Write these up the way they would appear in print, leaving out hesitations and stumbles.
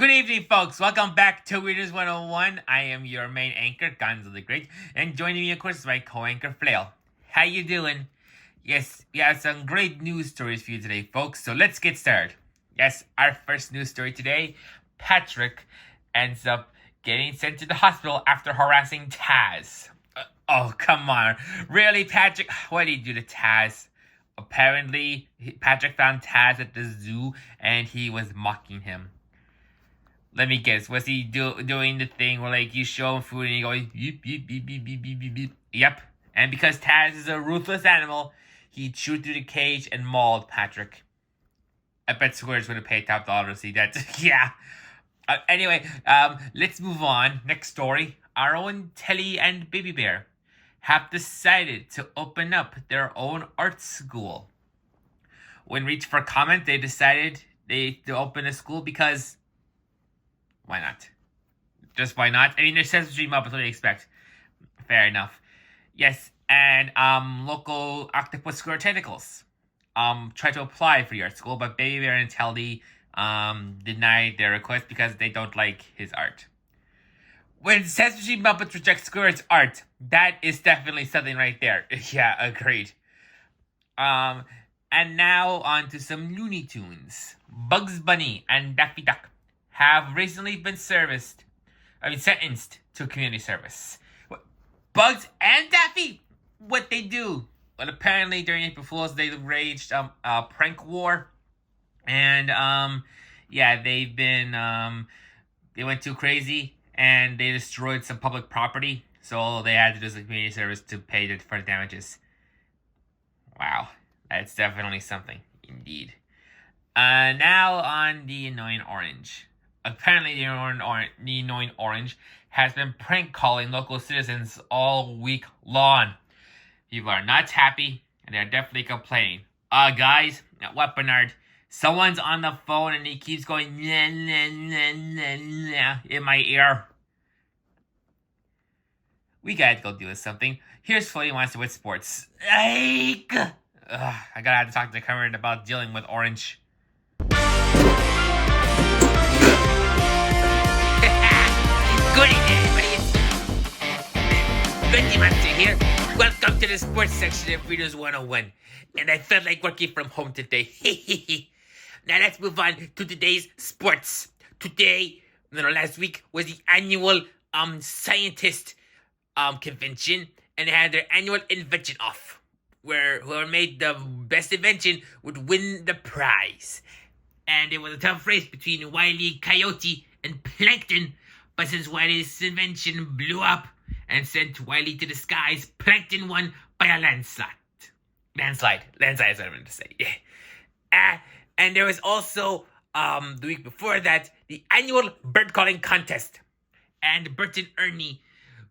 Good evening, folks. Welcome back to Readers 101. I am your main anchor, Gonzo the Great, and joining me, of course, is my co-anchor, Flail. How you doing? Yes, we have some great news stories for you today, folks, so let's get started. Yes, our first news story today, Patrick ends up getting sent to the hospital after harassing Taz. Oh, come on. Really, Patrick? What did he do to Taz? Apparently, Patrick found Taz at the zoo, and he was mocking him. Let me guess. Was he doing the thing where, like, you show him food and he goes, beep, beep, beep, beep, beep, beep, beep, beep. Yep. And because Taz is a ruthless animal, he chewed through the cage and mauled Patrick. I bet Square's going to pay top dollar to see that. Yeah. Anyway, let's move on. Next story. Our own Telly and Baby Bear have decided to open up their own art school. When reached for comment, they decided to open a school because why not? Just why not? I mean, there's Sesame Street Muppets, what do you expect? Fair enough. Yes, and local Octopus Square Tentacles tried to apply for the art school, but Baby Bear and Telly denied their request because they don't like his art. When Sesame Street Muppets reject Square's art, that is definitely something right there. Yeah, agreed. And now on to some Looney Tunes. Bugs Bunny and Daffy Duck have recently been sentenced to community service. Bugs and Daffy? What they do? Well, apparently during April Fools, they waged a prank war. And, they've been, they went too crazy and they destroyed some public property. So they had to do some community service to pay for the damages. Wow, that's definitely something, indeed. Now on the Annoying Orange. Apparently, the Annoying Orange has been prank calling local citizens all week long. People are not happy, and they're definitely complaining. Guys, what, Bernard? Someone's on the phone, and he keeps going nah, nah, nah, nah, nah, in my ear. We gotta go do something. Here's Floydie wants to with sports. I gotta have to talk to Cameron about dealing with Orange. Good evening, everybody. Floydie Monster here. Welcome to the sports section of Readers 101. And I felt like working from home today. Now let's move on to today's sports. Last week was the annual scientist convention, and they had their annual invention off, where whoever made the best invention would win the prize. And it was a tough race between Wile E. Coyote and Plankton, but since Wile's invention blew up and sent Wile to the skies, Plankton won by a landslide. Landslide is what I meant to say. Yeah. And there was also, the week before that, the annual bird calling contest. And Bert and Ernie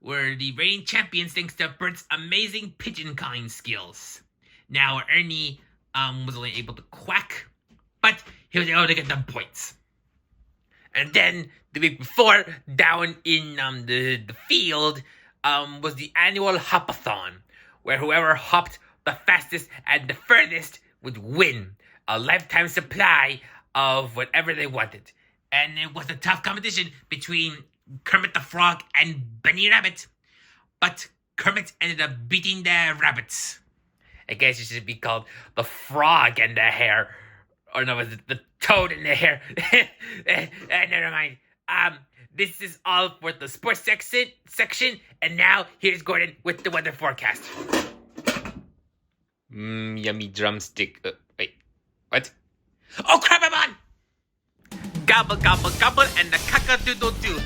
were the reigning champions thanks to Bert's amazing pigeon calling skills. Now, Ernie was only able to quack, but he was able to get the points. And then, the week before, down in the field, was the annual hopathon, where whoever hopped the fastest and the furthest would win a lifetime supply of whatever they wanted. And it was a tough competition between Kermit the Frog and Bunny Rabbit. But Kermit ended up beating the rabbits. I guess it should be called the Frog and the Hare. Or no, was it the Toad and the Hare? Never mind. This is all for the sports section. And now, here's Gordon with the weather forecast. Yummy drumstick. Wait, what? Oh, crap, I'm on! Gobble, gobble, gobble, and the cock-a-doodle-doo.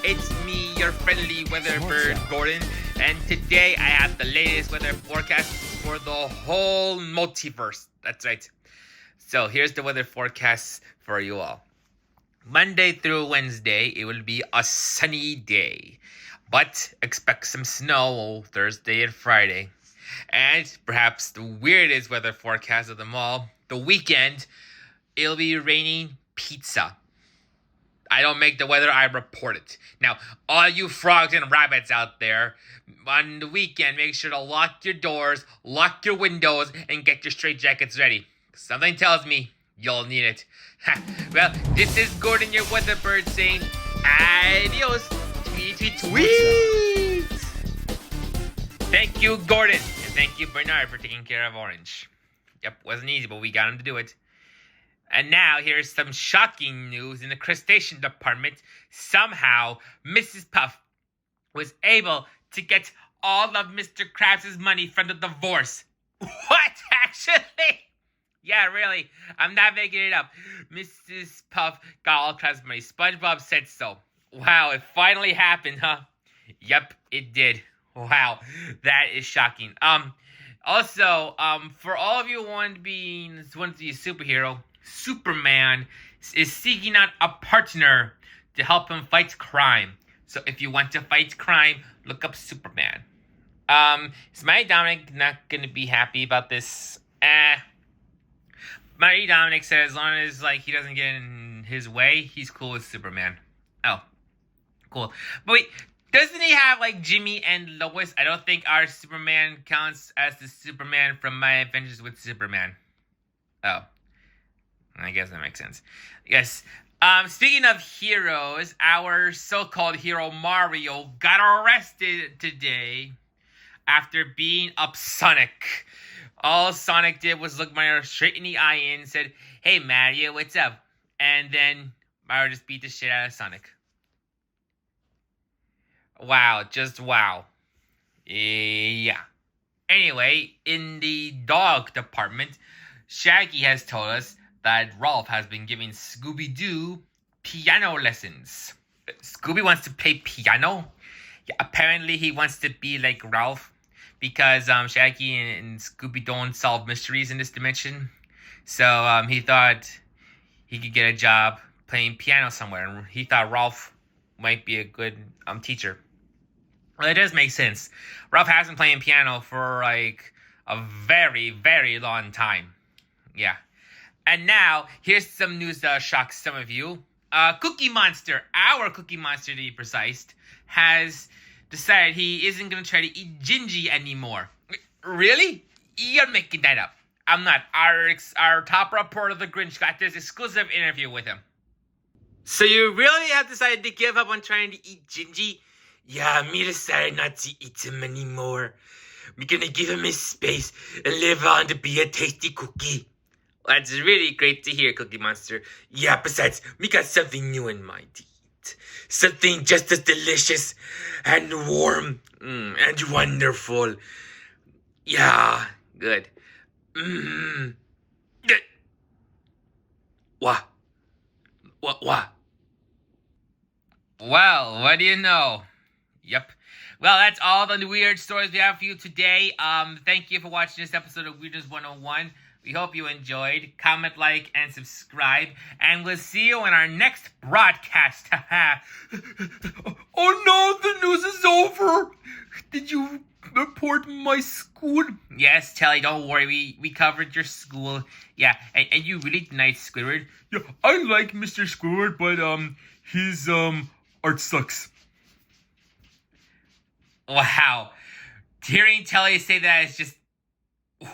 It's me, your friendly weather bird, Gordon. And today, I have the latest weather forecast for the whole multiverse. That's right. So, here's the weather forecast for you all. Monday through Wednesday, it will be a sunny day. But expect some snow Thursday and Friday. And perhaps the weirdest weather forecast of them all, the weekend, it'll be raining pizza. I don't make the weather, I report it. Now, all you frogs and rabbits out there, on the weekend, make sure to lock your doors, lock your windows, and get your straitjackets ready. Something tells me You'll need it. Well, this is Gordon, your weather bird, saying adios. Tweet, tweet, tweet. Thank you, Gordon. And thank you, Bernard, for taking care of Orange. Yep, wasn't easy, but we got him to do it. And now, here's some shocking news in the crustacean department. Somehow, Mrs. Puff was able to get all of Mr. Krabs' money from the divorce. What? Actually? Yeah, really. I'm not making it up. Mrs. Puff got all Krabs' money. SpongeBob said so. Wow, it finally happened, huh? Yep, it did. Wow, that is shocking. Also, for all of you who want to be a superhero, Superman is seeking out a partner to help him fight crime. So if you want to fight crime, look up Superman. Is Mighty Dominic not gonna be happy about this? Mighty Dominic said as long as he doesn't get in his way, he's cool with Superman. Oh, cool. But wait, doesn't he have Jimmy and Lois? I don't think our Superman counts as the Superman from My Adventures with Superman. Oh, I guess that makes sense. Yes. Speaking of heroes, our so-called hero Mario got arrested today after beating up Sonic. All Sonic did was look Mario straight in the eye and said, "Hey Mario, what's up?" And then Mario just beat the shit out of Sonic. Wow, just wow. Yeah. Anyway, in the dog department, Shaggy has told us that Ralph has been giving Scooby-Doo piano lessons. Scooby wants to play piano? Yeah, apparently he wants to be like Ralph because Shaggy and Scooby don't solve mysteries in this dimension. So he thought he could get a job playing piano somewhere. And he thought Ralph might be a good teacher. Well, it does make sense. Ralph has been playing piano for a very, very long time. Yeah. And now, here's some news that shocks some of you. Cookie Monster, our Cookie Monster to be precise, has decided he isn't going to try to eat Gingy anymore. Really? You're making that up. I'm not. Our top reporter, The Grinch, got this exclusive interview with him. So you really have decided to give up on trying to eat Gingy? Yeah, me decided not to eat him anymore. We're gonna give him his space and live on to be a tasty cookie. Well, that's really great to hear, Cookie Monster. Yeah, besides, we got something new in mind to eat. Something just as delicious and warm and wonderful. Yeah, good. What? Well, what do you know? Yep. Well, that's all the weird stories we have for you today. Thank you for watching this episode of Weirdness 101. We hope you enjoyed. Comment, like, and subscribe. And we'll see you in our next broadcast. Oh no, the news is over. Did you report my school? Yes, Telly, don't worry. We covered your school. Yeah, and you really denied Squidward? Yeah, I like Mr. Squidward, but his art sucks. Wow. Hearing Telly say that is just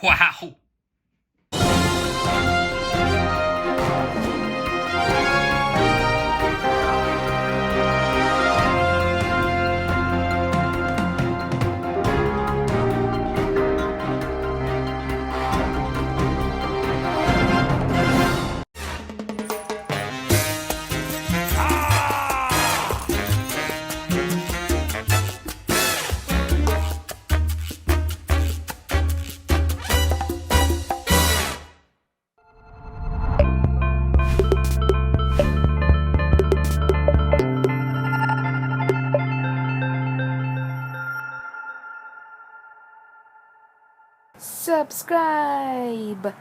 wow. Subscribe.